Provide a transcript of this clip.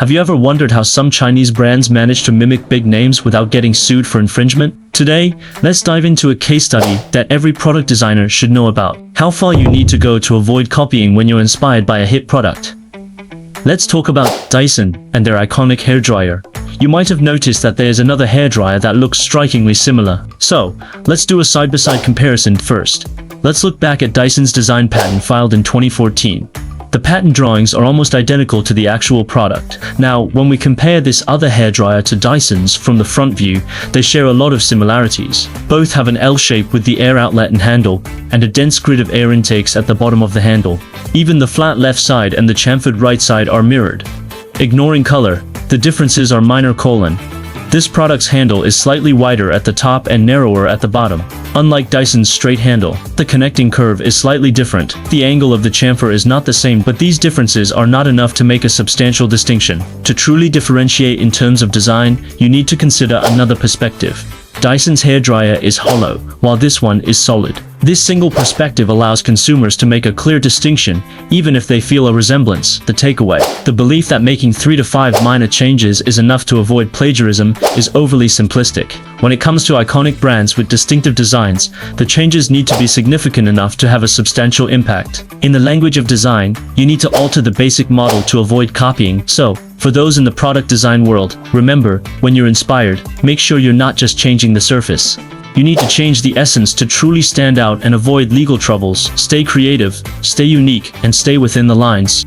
Have you ever wondered how some Chinese brands manage to mimic big names without getting sued for infringement? Today, let's dive into a case study that every product designer should know about. How far you need to go to avoid copying when you're inspired by a hit product. Let's talk about Dyson and their iconic hairdryer. You might have noticed that there's another hairdryer that looks strikingly similar. So, let's do a side-by-side comparison first. Let's look back at Dyson's design patent filed in 2014. The patent drawings are almost identical to the actual product. Now, when we compare this other hairdryer to Dyson's from the front view, they share a lot of similarities. Both have an L shape with the air outlet and handle, and a dense grid of air intakes at the bottom of the handle. Even the flat left side and the chamfered right side are mirrored. Ignoring color, the differences are minor. This product's handle is slightly wider at the top and narrower at the bottom. Unlike Dyson's straight handle, the connecting curve is slightly different. The angle of the chamfer is not the same, but these differences are not enough to make a substantial distinction. To truly differentiate in terms of design, you need to consider another perspective. Dyson's hairdryer is hollow, while this one is solid. This single perspective allows consumers to make a clear distinction, even if they feel a resemblance. The takeaway: the belief that making 3 to 5 minor changes is enough to avoid plagiarism is overly simplistic. When it comes to iconic brands with distinctive designs, the changes need to be significant enough to have a substantial impact. In the language of design, you need to alter the basic model to avoid copying. So, for those in the product design world, remember, when you're inspired, make sure you're not just changing the surface. You need to change the essence to truly stand out and avoid legal troubles. Stay creative, stay unique, and stay within the lines.